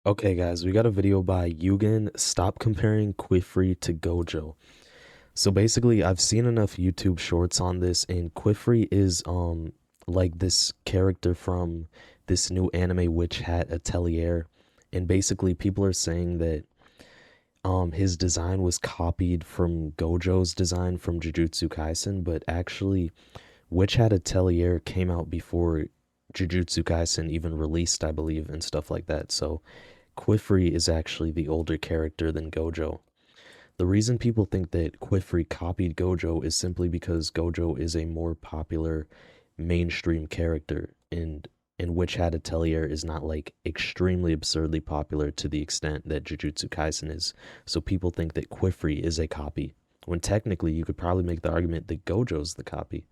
Okay, guys, we got a video by Yugen. Stop comparing Qifrey to Gojo. So basically, I've seen enough YouTube shorts on this, and Qifrey is like this character from this new anime Witch Hat Atelier, and basically people are saying that his design was copied from Gojo's design from Jujutsu Kaisen, but actually Witch Hat Atelier came out before Jujutsu Kaisen even released, I believe, and stuff like that. So Qifrey is actually the older character than Gojo. The reason people think that Qifrey copied Gojo is simply because Gojo is a more popular mainstream character, and Witch Hat Atelier is not like extremely absurdly popular to the extent that Jujutsu Kaisen is. So people think that Qifrey is a copy, when technically you could probably make the argument that Gojo's the copy.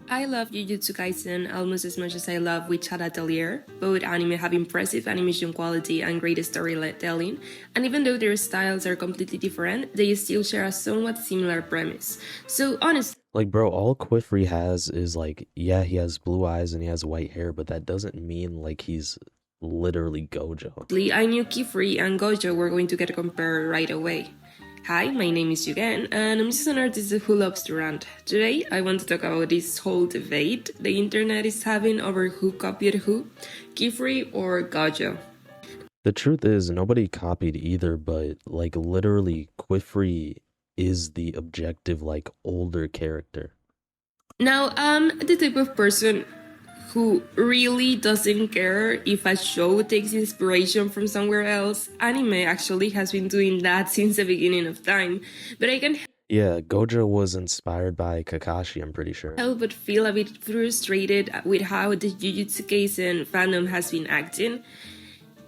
I love Jujutsu Kaisen almost as much as I love Witch Hat Atelier. Both anime have impressive animation quality and great storytelling, and even though their styles are completely different, they still share a somewhat similar premise. So honestly, Like, bro, all Qifrey has is like, yeah, he has blue eyes and he has white hair, but that doesn't mean like he's literally Gojo. I knew Qifrey and Gojo were going to get compared right away. Hi, my name is Yugen, and I'm just an artist who loves to rant. Today, I want to talk about this whole debate the internet is having over who copied who, Qifrey or Gojo. The truth is, nobody copied either, but like literally, Qifrey is the objective, like older character. Now, I'm the type of person who really doesn't care if a show takes inspiration from somewhere else. Anime actually has been doing that since the beginning of time, but I can Yeah, Gojo was inspired by Kakashi, I'm pretty sure. help but feel a bit frustrated with how the Jujutsu Kaisen fandom has been acting.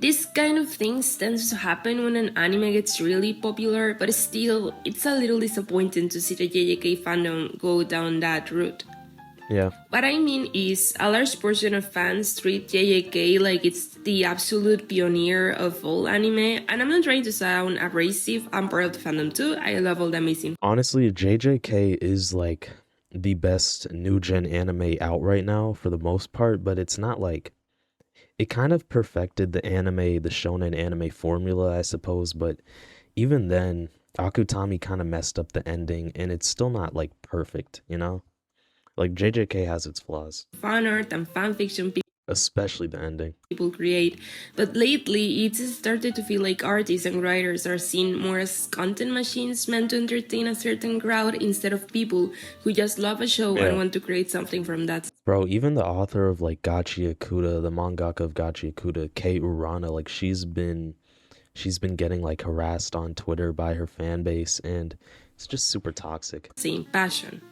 This kind of things tends to happen when an anime gets really popular, but still, it's a little disappointing to see the JJK fandom go down that route. Yeah. What I mean is, a large portion of fans treat JJK like it's the absolute pioneer of all anime, and I'm not trying to sound abrasive, I'm part of the fandom too, I love all the amazing. Honestly, JJK is like the best new gen anime out right now for the most part, but it's not like it kind of perfected the anime, the shonen anime formula, I suppose, but even then, Akutami kind of messed up the ending, and it's still not like perfect, you know? Like JJK has its flaws, Fan art and fanfiction especially the ending. people create, but lately it's started to feel like artists and writers are seen more as content machines meant to entertain a certain crowd instead of people who just love a show Yeah. and want to create something from that. Bro, even the author of like Gachi Akuta, the mangaka of Gachi Akuta, Kei Urana, like she's been getting like harassed on Twitter by her fan base, and it's just super toxic. Same passion.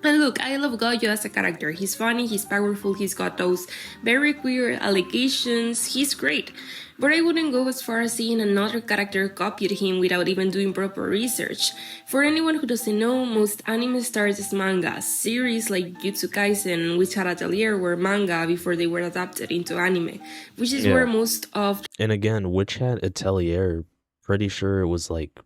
And look, I love Gojo as a character. He's funny, he's powerful, he's got those very queer allegations, he's great. But I wouldn't go as far as seeing another character copied him without even doing proper research. For anyone who doesn't know, most anime starts as manga. Series like Jujutsu Kaisen, Witch Hat Atelier were manga before they were adapted into anime, which is where most of And again, Witch Hat Atelier, pretty sure it was like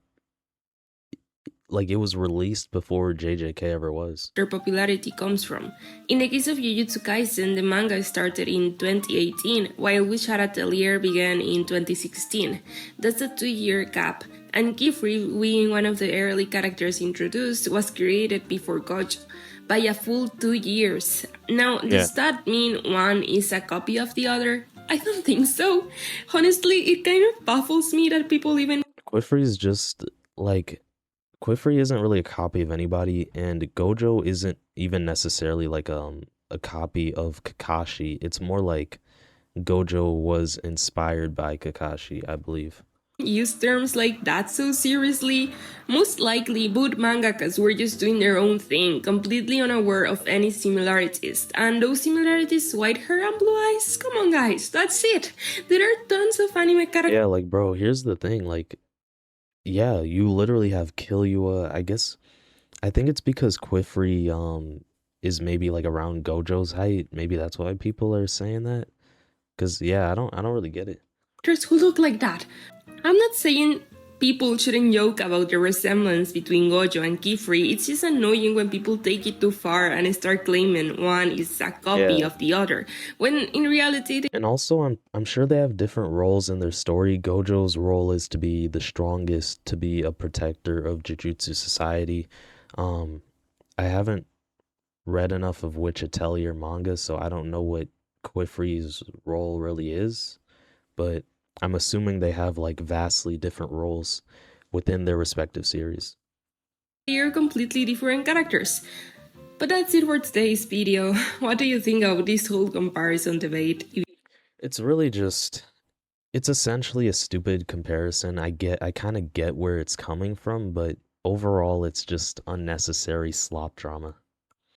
it was released before JJK ever was. their popularity comes from. In the case of Jujutsu Kaisen, the manga started in 2018, while Witch Hat Atelier began in 2016. That's a 2-year gap, and Qifrey, being one of the early characters introduced, was created before Gojo by a full 2 years. Now, does that mean one is a copy of the other? I don't think so. Honestly, it kind of baffles me that people even Qifrey is just like Qifrey isn't really a copy of anybody, and Gojo isn't even necessarily like a copy of Kakashi. It's more like Gojo was inspired by Kakashi, I believe. use terms like that so seriously. Most likely, both mangakas were just doing their own thing, completely unaware of any similarities. And those similarities, white hair and blue eyes? Come on, guys, that's it. There are tons of anime characters. Yeah, like, bro, here's the thing, like, yeah, you literally have Killua. I think it's because Qifrey is maybe like around Gojo's height. Maybe that's why people are saying that. Cause yeah, I don't really get it. Who look like that. I'm not saying People shouldn't joke about the resemblance between Gojo and Qifrey. It's just annoying when people take it too far and start claiming one is a copy of the other, when in reality And also, I'm sure they have different roles in their story. Gojo's role is to be the strongest, to be a protector of Jujutsu society. Um, I haven't read enough of Witch Atelier manga, so I don't know what Qifrey's role really is, but I'm assuming they have like vastly different roles within their respective series. they are completely different characters. But that's it for today's video. What do you think of this whole comparison debate? It's really just it's essentially a stupid comparison. I kind of get where it's coming from, but overall it's just unnecessary slop drama.